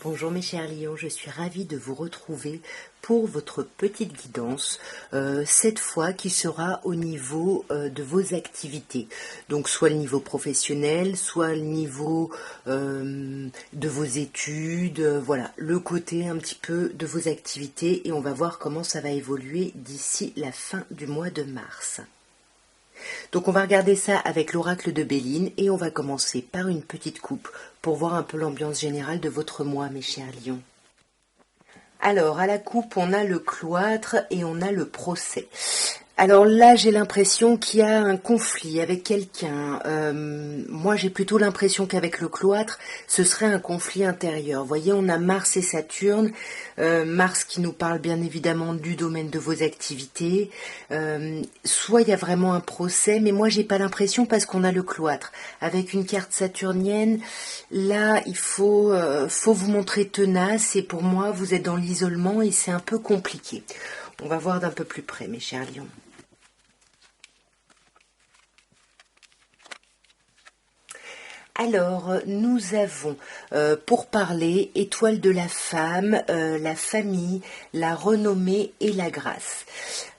Bonjour mes chers lions, je suis ravie de vous retrouver pour votre petite guidance, cette fois qui sera au niveau de vos activités. Donc soit le niveau professionnel, soit le niveau de vos études, voilà, le côté un petit peu de vos activités et on va voir comment ça va évoluer d'ici la fin du mois de mars. Donc on va regarder ça avec l'oracle de Béline et on va commencer par une petite coupe pour voir un peu l'ambiance générale de votre mois, mes chers lions. Alors, à la coupe, on a le cloître et on a le procès. Alors là, j'ai l'impression qu'il y a un conflit avec quelqu'un. Moi, j'ai plutôt l'impression qu'avec le cloître, ce serait un conflit intérieur. Vous voyez, on a Mars et Saturne. Mars qui nous parle bien évidemment du domaine de vos activités. Soit il y a vraiment un procès, mais moi, j'ai pas l'impression parce qu'on a le cloître. Avec une carte saturnienne, là, il faut vous montrer tenace et pour moi, vous êtes dans l'isolement et c'est un peu compliqué. On va voir d'un peu plus près, mes chers lions. Alors, nous avons, pour parler, étoile de la femme, la famille, la renommée et la grâce.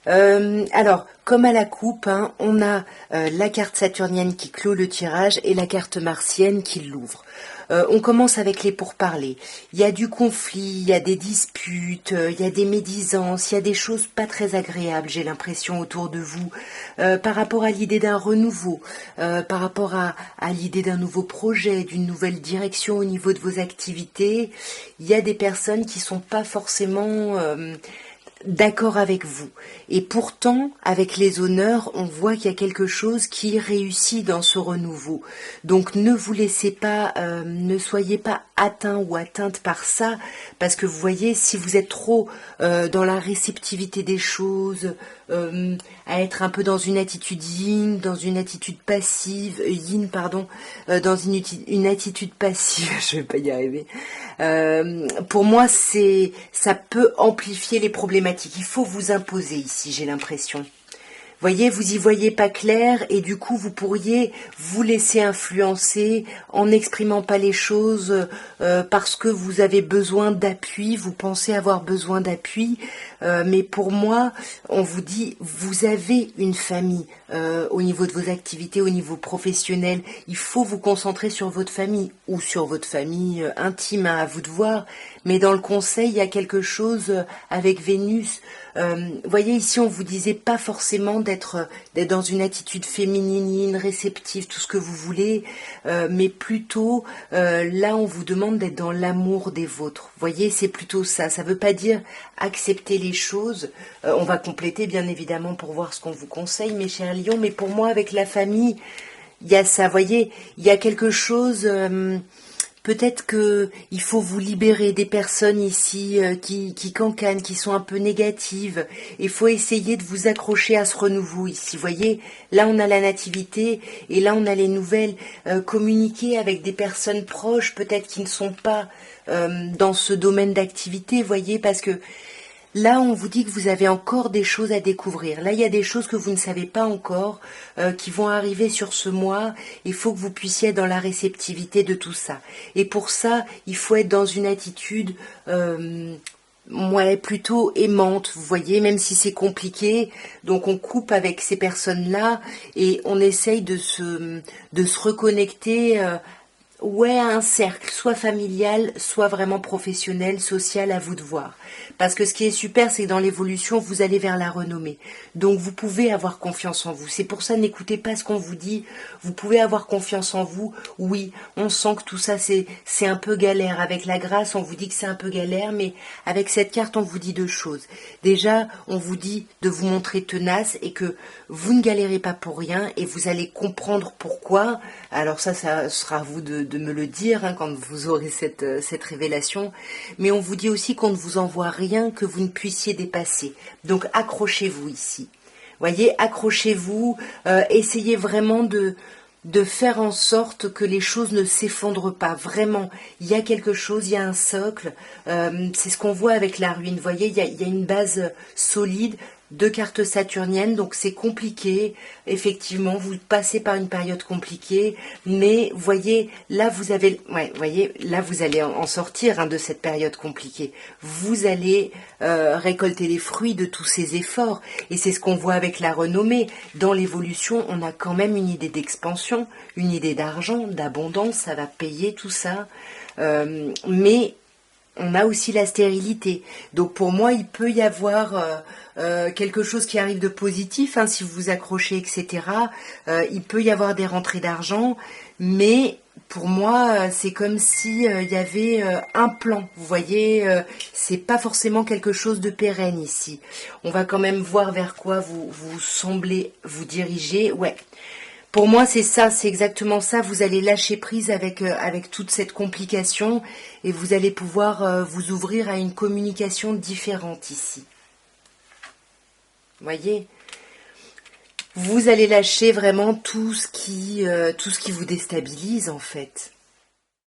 Alors, comme à la coupe, hein, on a la carte saturnienne qui clôt le tirage et la carte martienne qui l'ouvre. On commence avec les pourparlers. Il y a du conflit, il y a des disputes, il y a des médisances, il y a des choses pas très agréables, j'ai l'impression, autour de vous, par rapport à l'idée d'un renouveau, par rapport à l'idée d'un nouveau projet, d'une nouvelle direction au niveau de vos activités. Il y a des personnes qui sont pas forcément d'accord avec vous. Et pourtant, avec les honneurs, on voit qu'il y a quelque chose qui réussit dans ce renouveau. Donc ne vous laissez pas, ne soyez pas atteint ou atteinte par ça, parce que vous voyez, si vous êtes trop dans la réceptivité des choses, à être un peu dans une attitude yin, dans une attitude passive, dans une attitude passive, je vais pas y arriver. Pour moi, ça peut amplifier les problématiques. Il faut vous imposer ici, j'ai l'impression. Voyez, vous y voyez pas clair et du coup vous pourriez vous laisser influencer en n'exprimant pas les choses parce que vous avez besoin d'appui, vous pensez avoir besoin d'appui, mais pour moi on vous dit vous avez une famille au niveau de vos activités, au niveau professionnel, il faut vous concentrer sur votre famille ou sur votre famille intime, hein, à vous de voir, mais dans le conseil il y a quelque chose avec Vénus. Voyez ici on vous disait pas forcément d'être dans une attitude féminine, réceptive, tout ce que vous voulez, mais plutôt là on vous demande d'être dans l'amour des vôtres. Voyez, c'est plutôt ça. Ça veut pas dire accepter les choses. On va compléter bien évidemment pour voir ce qu'on vous conseille, mes chers lions, mais pour moi avec la famille, il y a ça. Voyez, il y a quelque chose. Peut-être que il faut vous libérer des personnes ici qui cancanent, qui sont un peu négatives. Il faut essayer de vous accrocher à ce renouveau ici. Vous voyez, là on a la nativité et là on a les nouvelles. Communiquer avec des personnes proches, peut-être qui ne sont pas dans ce domaine d'activité. Voyez, parce que là, on vous dit que vous avez encore des choses à découvrir. Là, il y a des choses que vous ne savez pas encore, qui vont arriver sur ce mois. Il faut que vous puissiez être dans la réceptivité de tout ça. Et pour ça, il faut être dans une attitude plutôt aimante, vous voyez, même si c'est compliqué. Donc on coupe avec ces personnes-là et on essaye de se reconnecter à un cercle, soit familial, soit vraiment professionnel, social, à vous de voir. Parce que ce qui est super, c'est que dans l'évolution, vous allez vers la renommée. Donc vous pouvez avoir confiance en vous. C'est pour ça, n'écoutez pas ce qu'on vous dit. Vous pouvez avoir confiance en vous. Oui, on sent que tout ça, c'est un peu galère. Avec la grâce, on vous dit que c'est un peu galère, mais avec cette carte, on vous dit deux choses. Déjà, on vous dit de vous montrer tenace et que vous ne galérez pas pour rien et vous allez comprendre pourquoi. Alors ça sera à vous de me le dire hein, quand vous aurez cette révélation. Mais on vous dit aussi qu'on ne vous envoie rien que vous ne puissiez dépasser. Donc accrochez-vous ici. Voyez, accrochez-vous, essayez vraiment de faire en sorte que les choses ne s'effondrent pas. Vraiment, il y a quelque chose, il y a un socle. C'est ce qu'on voit avec la ruine. Vous voyez, il y a une base solide. deux cartes saturniennes, donc c'est compliqué. Effectivement, vous passez par une période compliquée, mais voyez, là vous avez, ouais, voyez, là vous allez en sortir hein, de cette période compliquée. Vous allez récolter les fruits de tous ces efforts, et c'est ce qu'on voit avec la renommée. Dans l'évolution, on a quand même une idée d'expansion, une idée d'argent, d'abondance, ça va payer tout ça, mais on a aussi la stérilité. Donc pour moi, il peut y avoir quelque chose qui arrive de positif, hein, si vous vous accrochez, etc. Il peut y avoir des rentrées d'argent, mais pour moi, c'est comme si il y avait un plan. Vous voyez, c'est pas forcément quelque chose de pérenne ici. On va quand même voir vers quoi vous semblez vous diriger. Ouais. Pour moi, c'est ça, c'est exactement ça. Vous allez lâcher prise avec toute cette complication et vous allez pouvoir vous ouvrir à une communication différente ici. Voyez, vous allez lâcher vraiment tout ce qui vous déstabilise en fait.